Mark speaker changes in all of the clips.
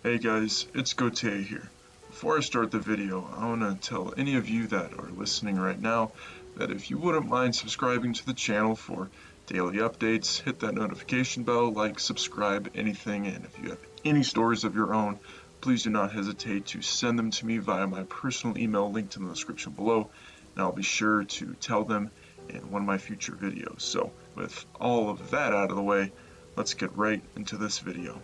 Speaker 1: Hey guys, it's Gote here. Before I start the video, I want to tell any of you that are listening right now that if you wouldn't mind subscribing to the channel for daily updates, hit that notification bell, like, subscribe, anything, and if you have any stories of your own, please do not hesitate to send them to me via my personal email linked in the description below, and I'll be sure to tell them in one of my future videos. So, with all of that out of the way, let's get right into this video.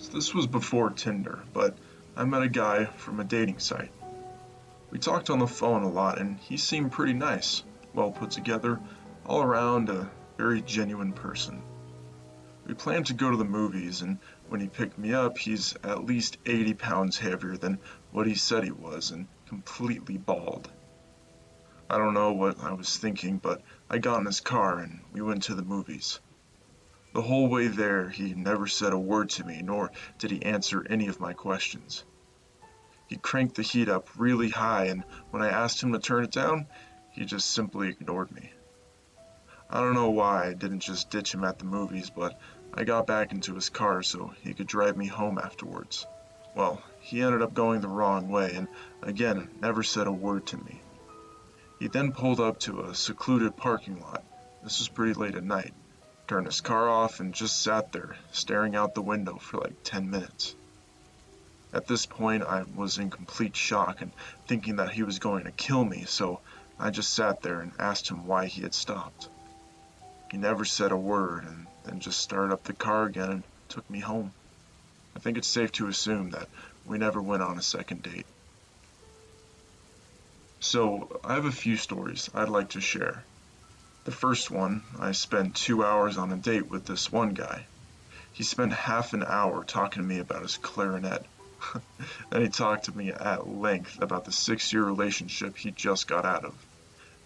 Speaker 1: So this was before Tinder, but I met a guy from a dating site. We talked on the phone a lot and he seemed pretty nice, well put together, all around a very genuine person. We planned to go to the movies, and when he picked me up, he's at least 80 pounds heavier than what he said he was and completely bald. I don't know what I was thinking, but I got in his car and we went to the movies. The whole way there, he never said a word to me, nor did he answer any of my questions. He cranked the heat up really high, and when I asked him to turn it down, he just simply ignored me. I don't know why I didn't just ditch him at the movies, but I got back into his car so he could drive me home afterwards. Well, he ended up going the wrong way, and again, never said a word to me. He then pulled up to a secluded parking lot. This was pretty late at night. Turned his car off and just sat there, staring out the window for like 10 minutes. At this point, I was in complete shock and thinking that he was going to kill me, so I just sat there and asked him why he had stopped. He never said a word and then just started up the car again and took me home. I think it's safe to assume that we never went on a second date. So, I have a few stories I'd like to share. The first one, I spent 2 hours on a date with this one guy. He spent half an hour talking to me about his clarinet. Then he talked to me at length about the 6-year relationship he just got out of.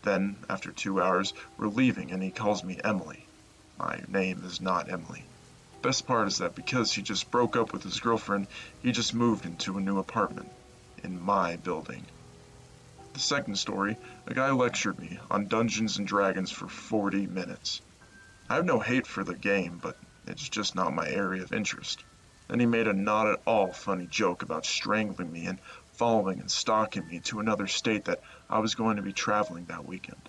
Speaker 1: Then, after 2 hours, we're leaving and he calls me Emily. My name is not Emily. Best part is that because he just broke up with his girlfriend, he just moved into a new apartment. In my building. The second story, a guy lectured me on Dungeons and Dragons for 40 minutes. I have no hate for the game, but it's just not my area of interest. Then he made a not at all funny joke about strangling me and following and stalking me to another state that I was going to be traveling that weekend.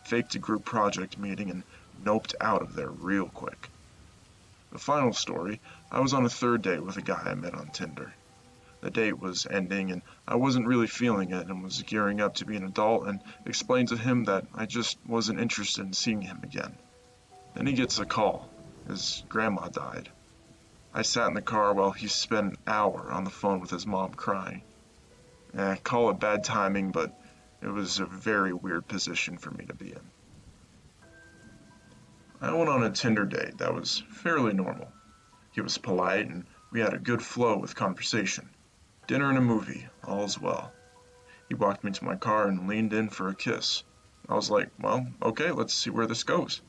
Speaker 1: Faked a group project meeting and noped out of there real quick. The final story, I was on a third date with a guy I met on Tinder. The date was ending and I wasn't really feeling it and was gearing up to be an adult and explained to him that I just wasn't interested in seeing him again. Then he gets a call. His grandma died. I sat in the car while he spent an hour on the phone with his mom crying. Call it bad timing, but it was a very weird position for me to be in. I went on a Tinder date that was fairly normal. He was polite and we had a good flow with conversation. Dinner and a movie, all's well. He walked me to my car and leaned in for a kiss. I was like, well, okay, let's see where this goes.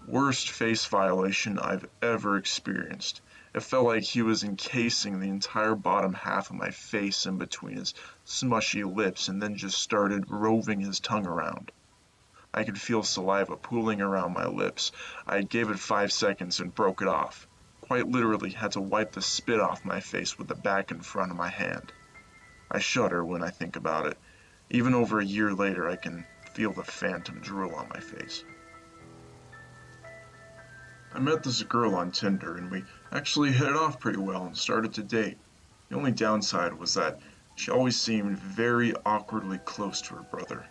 Speaker 1: Worst face violation I've ever experienced. It felt like he was encasing the entire bottom half of my face in between his smushy lips and then just started roving his tongue around. I could feel saliva pooling around my lips. I gave it 5 seconds and broke it off. Quite literally had to wipe the spit off my face with the back and front of my hand. I shudder when I think about it. Even over a year later, I can feel the phantom drool on my face. I met this girl on Tinder and we actually hit it off pretty well and started to date. The only downside was that she always seemed very awkwardly close to her brother.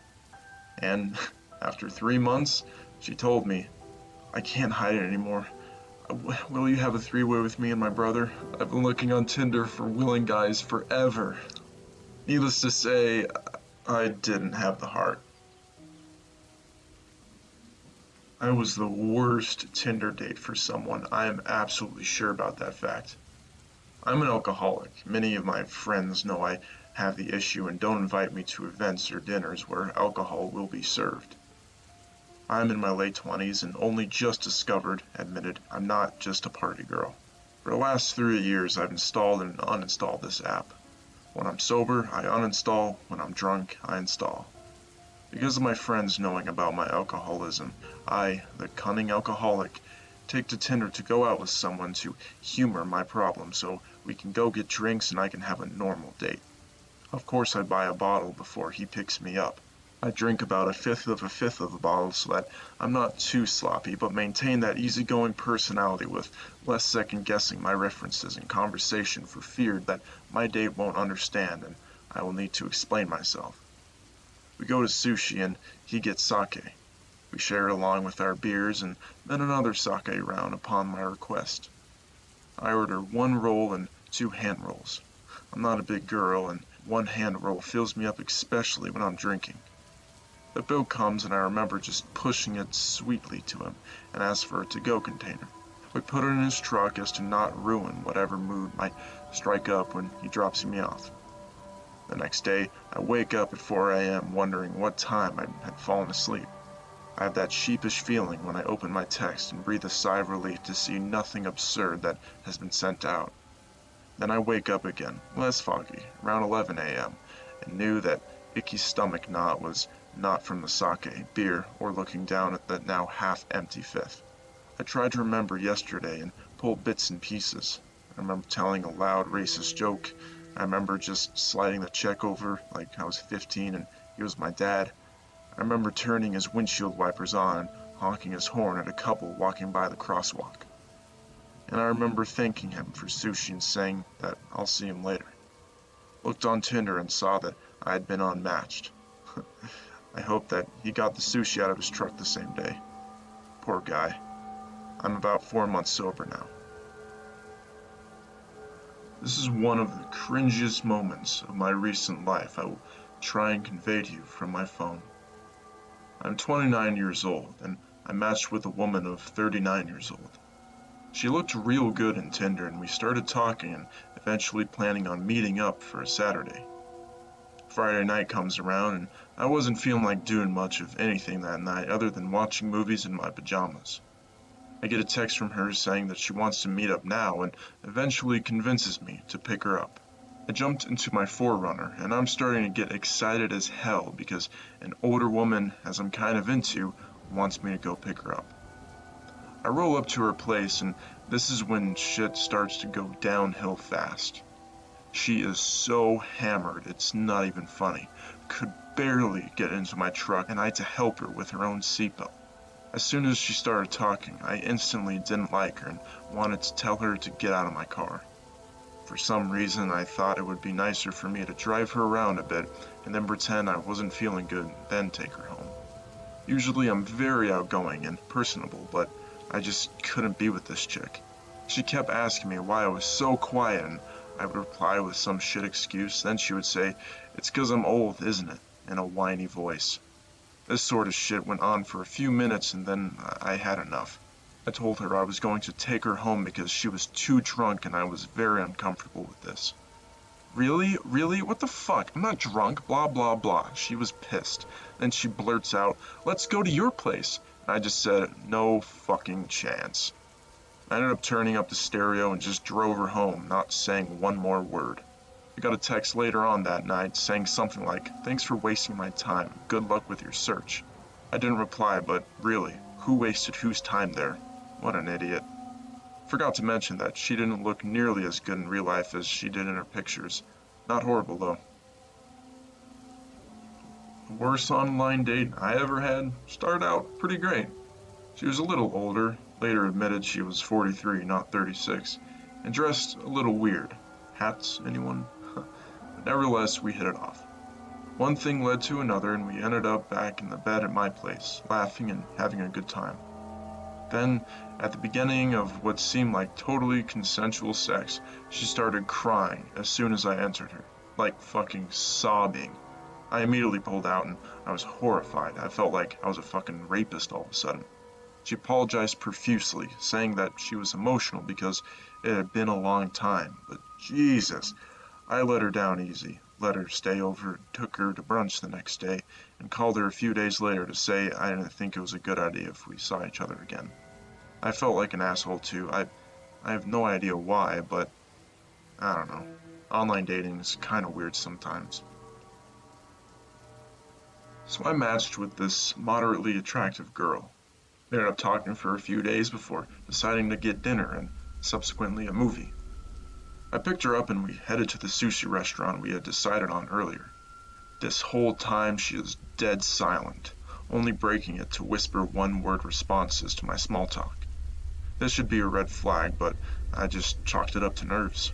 Speaker 1: And after 3 months, she told me, I can't hide it anymore. Will you have a three-way with me and my brother? I've been looking on Tinder for willing guys forever. Needless to say, I didn't have the heart. I was the worst Tinder date for someone. I am absolutely sure about that fact. I'm an alcoholic. Many of my friends know I have the issue and don't invite me to events or dinners where alcohol will be served. I'm in my late 20s and only just admitted, I'm not just a party girl. For the last 3 years, I've installed and uninstalled this app. When I'm sober, I uninstall. When I'm drunk, I install. Because of my friends knowing about my alcoholism, I, the cunning alcoholic, take to Tinder to go out with someone to humor my problem so we can go get drinks and I can have a normal date. Of course I buy a bottle before he picks me up. I drink about a fifth of the bottle so that I'm not too sloppy, but maintain that easygoing personality with less second-guessing my references in conversation for fear that my date won't understand and I will need to explain myself. We go to sushi and he gets sake. We share it along with our beers and then another sake round upon my request. I order one roll and two hand rolls. I'm not a big girl and one hand roll fills me up especially when I'm drinking. The bill comes and I remember just pushing it sweetly to him and ask for a to-go container. We put it in his truck as to not ruin whatever mood might strike up when he drops me off. The next day, I wake up at 4 a.m. wondering what time I had fallen asleep. I have that sheepish feeling when I open my text and breathe a sigh of relief to see nothing absurd that has been sent out. Then I wake up again, less foggy, around 11 a.m., and knew that icky stomach knot was not from the sake, beer, or looking down at the now half-empty fifth. I tried to remember yesterday and pulled bits and pieces. I remember telling a loud racist joke. I remember just sliding the check over like I was 15 and he was my dad. I remember turning his windshield wipers on and honking his horn at a couple walking by the crosswalk. And I remember thanking him for sushi and saying that I'll see him later. Looked on Tinder and saw that I had been unmatched. I hope that he got the sushi out of his truck the same day. Poor guy. I'm about 4 months sober now. This is one of the cringiest moments of my recent life I will try and convey to you from my phone. I'm 29 years old, and I matched with a woman of 39 years old. She looked real good in Tinder, and we started talking and eventually planning on meeting up for a Saturday. Friday night comes around, and I wasn't feeling like doing much of anything that night other than watching movies in my pajamas. I get a text from her saying that she wants to meet up now and eventually convinces me to pick her up. I jumped into my 4Runner and I'm starting to get excited as hell because an older woman, as I'm kind of into, wants me to go pick her up. I roll up to her place and this is when shit starts to go downhill fast. She is so hammered, it's not even funny. Could barely get into my truck and I had to help her with her own seatbelt. As soon as she started talking, I instantly didn't like her and wanted to tell her to get out of my car. For some reason, I thought it would be nicer for me to drive her around a bit and then pretend I wasn't feeling good, then take her home. Usually I'm very outgoing and personable, but I just couldn't be with this chick. She kept asking me why I was so quiet and I would reply with some shit excuse, then she would say, "It's 'cause I'm old, isn't it?" in a whiny voice. This sort of shit went on for a few minutes and then I had enough. I told her I was going to take her home because she was too drunk and I was very uncomfortable with this. Really? Really? What the fuck? I'm not drunk, blah blah blah. She was pissed. Then she blurts out, "Let's go to your place." And I just said, "No fucking chance." I ended up turning up the stereo and just drove her home, not saying one more word. I got a text later on that night saying something like, "Thanks for wasting my time. Good luck with your search." I didn't reply, but really, who wasted whose time there? What an idiot. Forgot to mention that she didn't look nearly as good in real life as she did in her pictures. Not horrible though. The worst online date I ever had started out pretty great. She was a little older, later admitted she was 43, not 36, and dressed a little weird. Hats, anyone? But nevertheless, we hit it off. One thing led to another and we ended up back in the bed at my place, laughing and having a good time. Then, at the beginning of what seemed like totally consensual sex, she started crying as soon as I entered her, like fucking sobbing. I immediately pulled out and I was horrified. I felt like I was a fucking rapist all of a sudden. She apologized profusely, saying that she was emotional because it had been a long time, but Jesus, I let her down easy, let her stay over, took her to brunch the next day, and called her a few days later to say I didn't think it was a good idea if we saw each other again. I felt like an asshole too. I have no idea why, but I don't know. Online dating is kind of weird sometimes. So I matched with this moderately attractive girl. We ended up talking for a few days before deciding to get dinner and subsequently a movie. I picked her up and we headed to the sushi restaurant we had decided on earlier. This whole time she is dead silent, only breaking it to whisper one-word responses to my small talk. This should be a red flag, but I just chalked it up to nerves.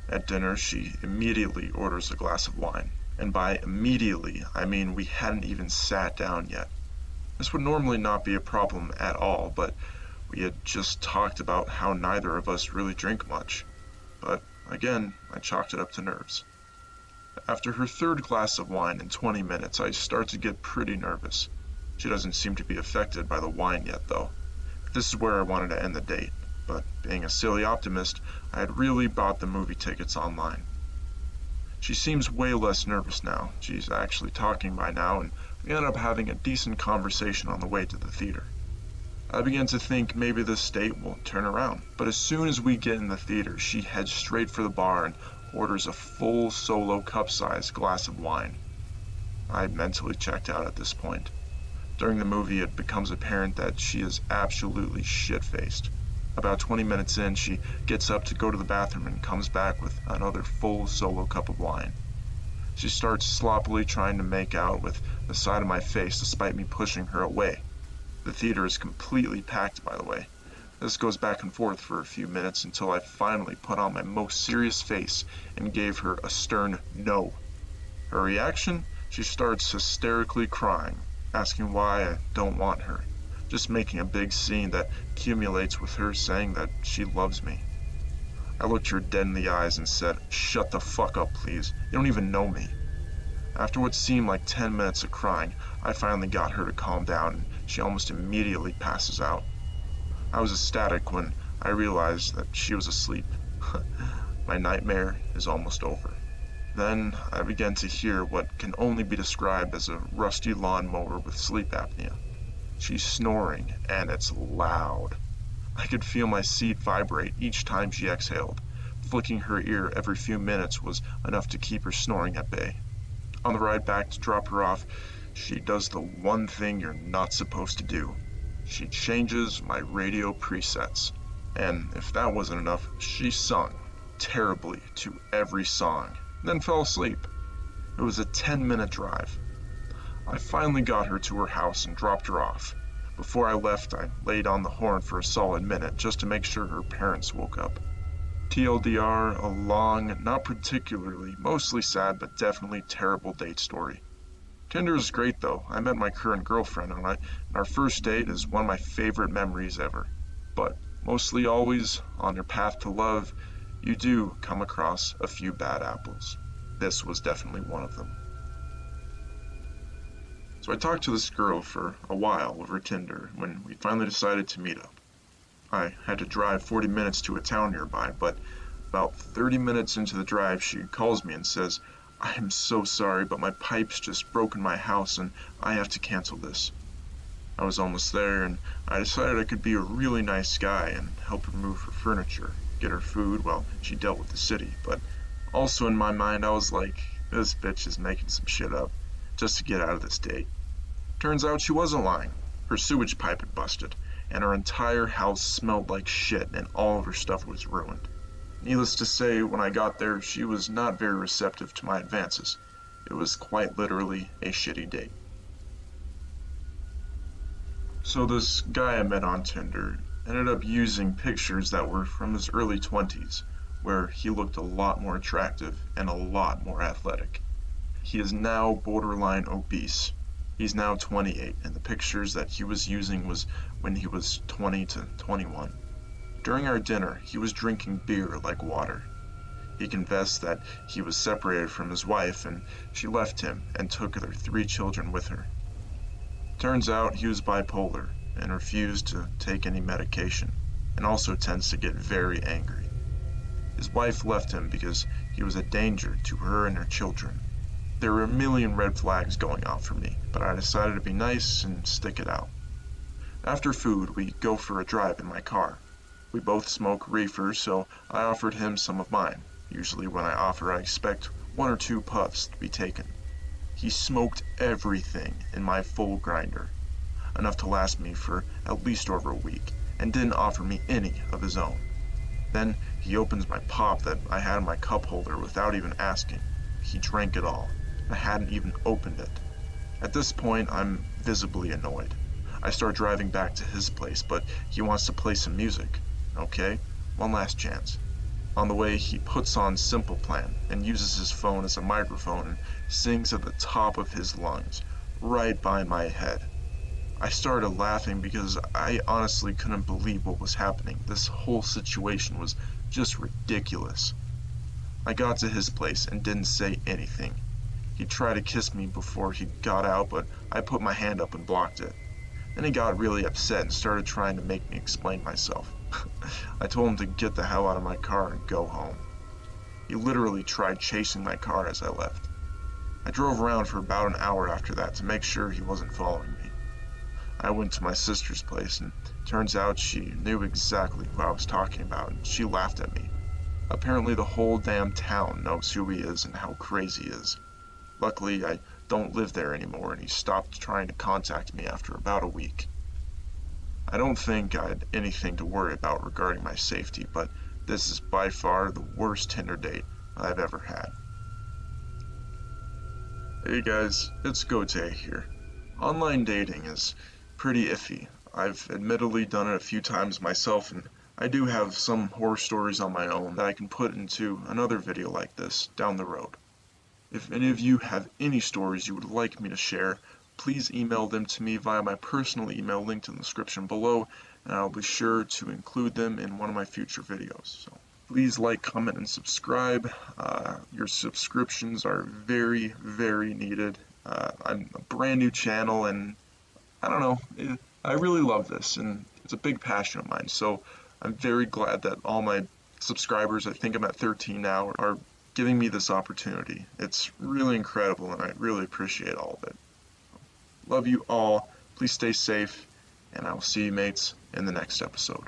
Speaker 1: At dinner, she immediately orders a glass of wine. And by immediately, I mean we hadn't even sat down yet. This would normally not be a problem at all, but we had just talked about how neither of us really drink much. But again, I chalked it up to nerves. After her third glass of wine in 20 minutes, I start to get pretty nervous. She doesn't seem to be affected by the wine yet, though. This is where I wanted to end the date, but being a silly optimist, I had really bought the movie tickets online. She seems way less nervous now. She's actually talking by now, and we ended up having a decent conversation on the way to the theater. I began to think maybe this date will turn around, but as soon as we get in the theater, she heads straight for the bar and orders a full solo cup-sized glass of wine. I mentally checked out at this point. During the movie, it becomes apparent that she is absolutely shit-faced. About 20 minutes in, she gets up to go to the bathroom and comes back with another full solo cup of wine. She starts sloppily trying to make out with the side of my face despite me pushing her away. The theater is completely packed, by the way. This goes back and forth for a few minutes until I finally put on my most serious face and gave her a stern no. Her reaction? She starts hysterically crying, asking why I don't want her, just making a big scene that accumulates with her saying that she loves me. I looked her dead in the eyes and said, "Shut the fuck up, please. You don't even know me." After what seemed like 10 minutes of crying, I finally got her to calm down and she almost immediately passes out. I was ecstatic when I realized that she was asleep. My nightmare is almost over. Then I began to hear what can only be described as a rusty lawnmower with sleep apnea. She's snoring, and it's loud. I could feel my seat vibrate each time she exhaled. Flicking her ear every few minutes was enough to keep her snoring at bay. On the ride back to drop her off, she does the one thing you're not supposed to do. She changes my radio presets. And if that wasn't enough, she sung terribly to every song, then fell asleep. It was a 10-minute drive. I finally got her to her house and dropped her off. Before I left, I laid on the horn for a solid minute just to make sure her parents woke up. TLDR, a long, not particularly, mostly sad, but definitely terrible date story. Tinder is great though. I met my current girlfriend on it, and our first date is one of my favorite memories ever. But mostly always, on your path to love, you do come across a few bad apples. This was definitely one of them. So I talked to this girl for a while over Tinder when we finally decided to meet up. I had to drive 40 minutes to a town nearby, but about 30 minutes into the drive, she calls me and says, "I am so sorry, but my pipes just broke in my house and I have to cancel this." I was almost there, and I decided I could be a really nice guy and help her move her furniture, get her food while she dealt with the city. But also in my mind, I was like, this bitch is making some shit up just to get out of this date. Turns out she wasn't lying. Her sewage pipe had busted, and her entire house smelled like shit and all of her stuff was ruined. Needless to say, when I got there, she was not very receptive to my advances. It was quite literally a shitty date. So this guy I met on Tinder ended up using pictures that were from his early 20s, where he looked a lot more attractive and a lot more athletic. He is now borderline obese. He's now 28, and the pictures that he was using was when he was 20 to 21. During our dinner, he was drinking beer like water. He confessed that he was separated from his wife and she left him and took their 3 children with her. Turns out he was bipolar and refused to take any medication, and also tends to get very angry. His wife left him because he was a danger to her and her children. There were a million red flags going off for me, but I decided to be nice and stick it out. After food, we go for a drive in my car. We both smoke reefer, so I offered him some of mine. Usually when I offer, I expect 1 or 2 puffs to be taken. He smoked everything in my full grinder. enough to last me for at least over a week, and didn't offer me any of his own. Then he opens my pop that I had in my cup holder without even asking. He drank it all. I hadn't even opened it. At this point, I'm visibly annoyed. I start driving back to his place, but he wants to play some music. Okay, one last chance. On the way, he puts on Simple Plan and uses his phone as a microphone and sings at the top of his lungs, right by my head. I started laughing because I honestly couldn't believe what was happening. This whole situation was just ridiculous. I got to his place and didn't say anything. He tried to kiss me before he got out, but I put my hand up and blocked it. Then he got really upset and started trying to make me explain myself. I told him to get the hell out of my car and go home. He literally tried chasing my car as I left. I drove around for about an hour after that to make sure he wasn't following me. I went to my sister's place, and turns out she knew exactly who I was talking about, and she laughed at me. Apparently the whole damn town knows who he is and how crazy he is. Luckily, I don't live there anymore, and he stopped trying to contact me after about a week. I don't think I had anything to worry about regarding my safety, but this is by far the worst Tinder date I've ever had. Hey guys, it's Gote here. Online dating is pretty iffy. I've admittedly done it a few times myself, and I do have some horror stories on my own that I can put into another video like this down the road. If any of you have any stories you would like me to share, please email them to me via my personal email linked in the description below, and I'll be sure to include them in one of my future videos. So please like, comment, and subscribe. Your subscriptions are very, very needed. I'm a brand new channel, and I don't know, I really love this, and it's a big passion of mine. So I'm very glad that all my subscribers, I think I'm at 13 now, are giving me this opportunity. It's really incredible, and I really appreciate all of it. Love you all. Please stay safe, and I'll see you mates in the next episode.